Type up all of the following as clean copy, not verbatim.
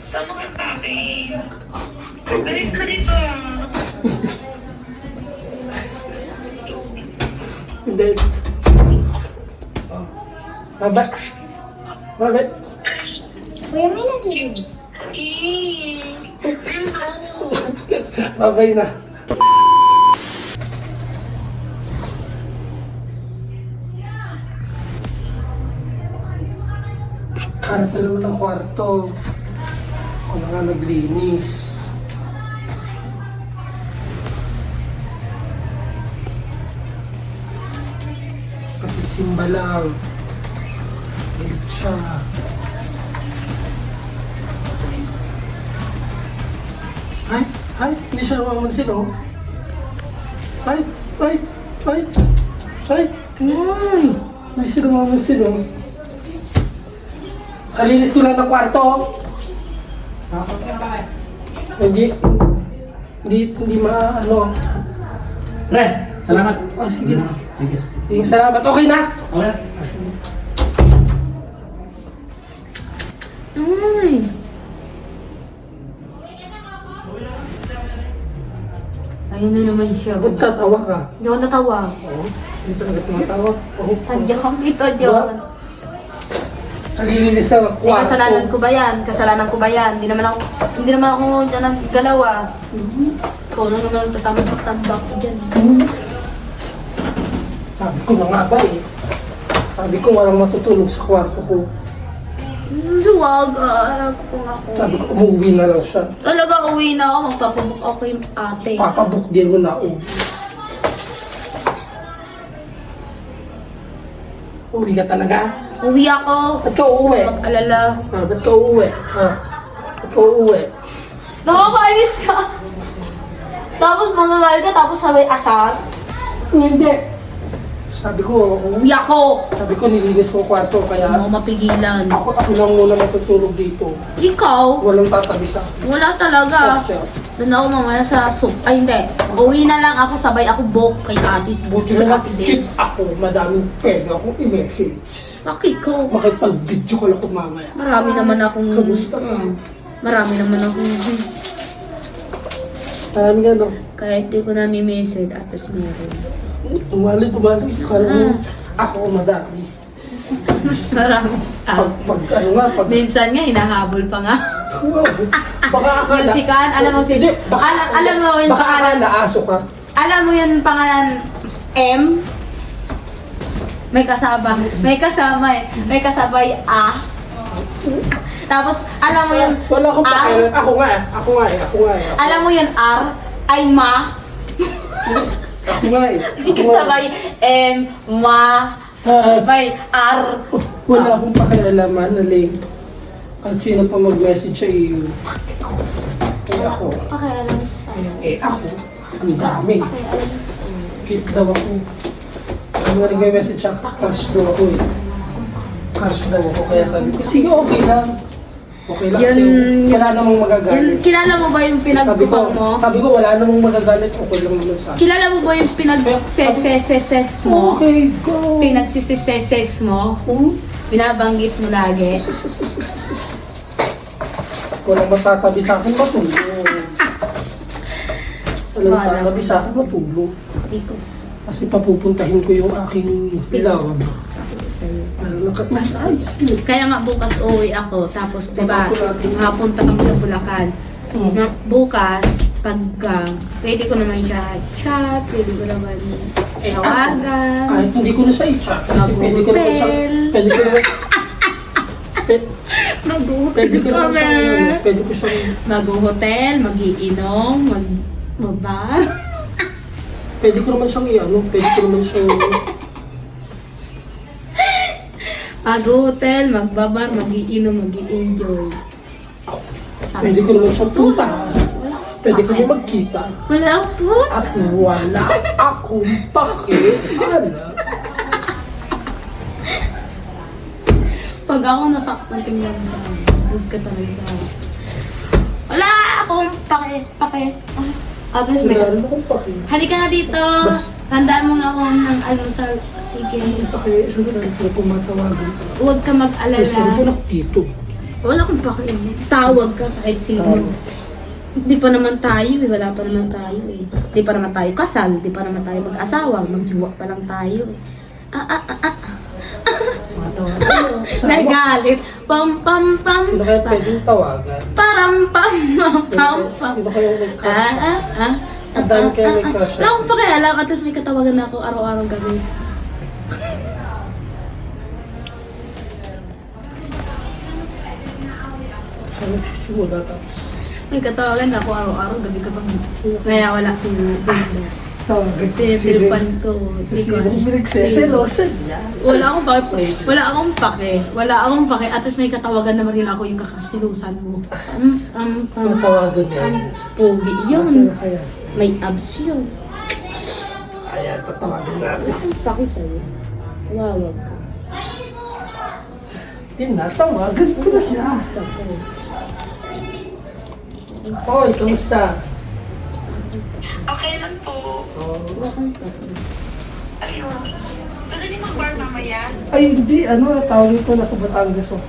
Sama ka sa akin. Alis ka dito. Hindi. Bakit? Bakit? Kuya, may nagiging. Okay na. Karata naman ang kwarto. Ako na nga naglinis. Kasi simba lang. Galit siya. Ay, ay, hindi siya namamansin, oh. Ay, ay, ay, ay, hindi siya namamansin, oh. Kalinis ko lang ng kwarto. Hindi ano. Pre, salamat. Oh, sige na. Thank you. Sige, salamat. Okay na. Okay. Ay. Ayun na naman siya. Ba't tatawa ka? Hindi ako natawa. Oo. Hindi talaga tumatawa. Oo. Tadyakan kita, Diyon. Kalilinis ng Eh, kwarto. kasalanan ko ba yan? Kasalanan ko ba yan? Hindi naman ako dyan naggalaw ah. Ikaw na naman ang tatambak ko dyan. Sabi ko na nga ba eh. Sabi ko walang matutulog sa kwarto ko. Duwag, ako nga ako. Sabi ko umuwi na lang siya. Talaga uwi na ako, magpapabook ako yung ate. Papabook din mo na uwi. Uwi ka talaga? Uwi ako. Ba't ka uuwi? Mag-alala. Ba't ka uuwi? Ba't ka uuwi? Nakakainis ka. Tapos magagalit ka, tapos sabay asar. Hindi. Sabi ko, Uwi ako. sabi ko nilinis ko kwarto Hindi kaya mo mapigilan. ako lang muna matutulog dito. Ikaw? Walang tatabi sa akin. Wala talaga. Siya. Doon ako mamaya sa soup. Ay, hindi. Uwi na lang ako, sabay ako book kay Atis. Buti Sa na Ate keep Des. ako, madaming pwede akong i-message. Bakit ko? Makipag-video ko lang mamaya. Marami naman akong... Kamusta ka? Marami naman akong... Marami nga no. Kahit di ko nami-message, at least meron. Tumali. Kala mo, ako madami. Marami. Ano nga, pag... Minsan nga, hinahabol pa nga. Baka akala... Yun si Kan, alam mo si... Hindi, baka, alam mo yung baka pangalan... akala aso ka. Alam mo yung pangalan M? May kasama eh. May kasabay A. Tapos, alam mo yung Wala akong R? pakialam. Ako nga eh. Alam mo yung R? Ay ma. Ako nga eh. May kasabay M, ma. May R. Wala akong pakialaman na link. At sino pa mag-message sa iyo. Eh ako. Pakialam sa'yo. Eh ako. Ang dami. Pakialam sa'yo. Cute daw ako. Ano nga rin may message siya, crush daw ako eh. Crush daw ako, kaya sabi ko, sige okay lang. Okay lang kasi wala namang magagalit. Kilala mo ba yung pinagkupang mo? Sabi ko wala namang magagalit, okay lang naman sa akin. Kilala mo ba yung pinagseseses mo? Okay, go! Pinagsiseses mo? Hmm? Binabanggit mo lagi? Walang matatabi sa akin, matulog. Walang matatabi sa akin, matulog. Ikaw. Kasi papupuntahin ko yung aking ilawan. Sa'yo. Ano mas ayos yun. Kaya nga bukas uwi ako, tapos diba, Bulacan. mapunta kami sa Bulacan. Hmm. Bukas, pagka, pwede ko naman siya chat, pwede ko naman tawagan. Kahit hindi ko na siya i-chat. Kasi pwede ko naman siya, Mag-hotel. pwede ko naman, pwede ko naman siya, Mag-hotel. pwede ko siya, Mag-hotel, mag-iinom, mag-bar. pwede ko naman siyang i-ano, pwede ko naman siyang, Mag-hotel, magbabar, mag-iinom, mag-i-enjoy. pwede ko naman siyang punta. Pwede kami magkita. Wala po. At wala akong pakialam. Pag ako nasaktan, tingnan mo sa akin. Huwag ka talaga sa akin. Wala akong pake. Address mo. Wala akong pakialam. Halika nga dito. Tandaan mo nga ako ng almusal. Sige. Sa kaya isang cellphone ko matawagan. Huwag ka May mag-alala. cellphone ako dito. Wala akong pakialam. Tawag ka kahit sino. Hindi pa naman tayo eh. Wala pa naman tayo eh. Hindi pa naman tayo kasal. Hindi pa naman tayo mag-asawa. Magjuwa pa lang tayo eh. Mga tawagan. Nagalit. Pam pam pam. Sino kaya pwedeng tawagan? Param pam pam pam pam. Sino kaya may crush? Ang dami kayo may crush. Wala akong pakialam. At least may katawagan na ako araw-araw gabi. Saan nagsisimula tapos? May katawagan na ako araw-araw gabi ka bang. Kaya wala si Bunda. Tawagan ko Tinitiripan ko. Sinong pinagseselosan niya? Wala akong pake. Wala akong pake. Wala akong pake. At least may katawagan naman rin ako yung kakasilusan mo. Matawagan niya. Pogi yun. Sino kaya? May abs yun. Ayan, tatawagan natin. Bakit pake sa'yo? Wawag ka. Tinatawagan ko na siya. Hoy, kamusta? Okay lang po. Wala kang pake. Ayun. Gusto niyo mag-bar mamaya? Ay, hindi. Ano, tawag ito. Nasa Batangas, oh.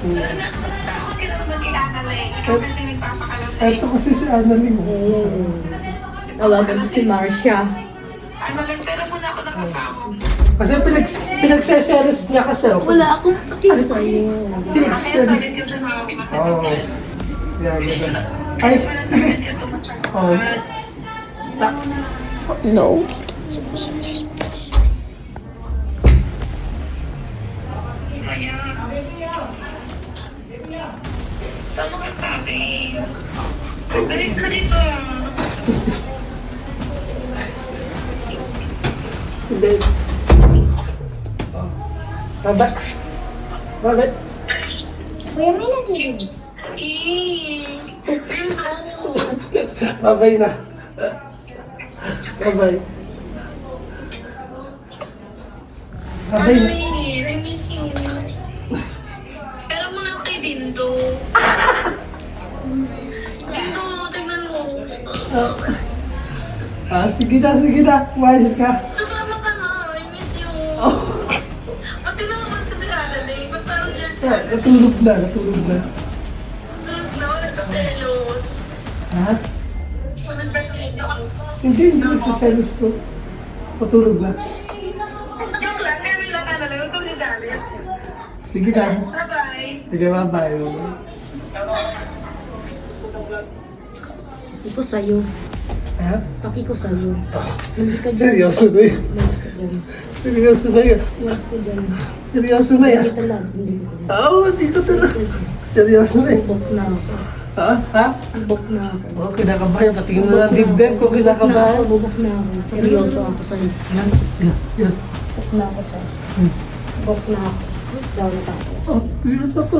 Okay lang naman kay Annalyn. Ikaw kasi nagpapakalasay. Ito kasi si Annalyn. Tawagan ko si Marcia. Annalyn, pero muna ako ng kasama. Kasi pinagseselos niya kasi, oh. Wala akong pake sa'yo. Kaya Pinagseselos. solid yung tumawag. Oo. Yan, ganun. Ay, sige. Oh. No. Kaya... Saan mo kasabi? Alis na dito. Hindi. Bakit? Bakit? Kuya, may nadilig. Babay na. Babay. Babay na. I miss you. Pero muna kay Dindo. Dindo, tignan mo. Sige na. Umayos ka. Kasama ka na. I miss you. Ba't di naman sa si Annalyn? Ba't parang dyan sa Natulog na. tulog na? Wala siya selos. Ha? Wala siya selos. Hindi nagsaselos ko. Matulog na. Joke lang. Kaya lang Annalyn. Huwag kang gagalit. Sige na. Bye-bye. Sige, bye-bye. Paki ko sa'yo. Ha? Paki ko sa'yo. Malis ka dyan. Seryoso na yun. Malis ka dyan. Seryoso na yun. Malis ka dyan. Seryoso na yan. Hindi ka lang. Hindi ko lang. Oo, hindi ko talaga. Seryoso na yun. Bubok na ako. Ha? Bubok na ako. Oo, kinakabahan. Patingin mo ng dibdib ko kinakabahan. Bubok na ako. Seryoso ako sa'yo. Yan. Bubok na ako sa'yo. Bubok na ako. Daw na tayo. Oh, seryoso to.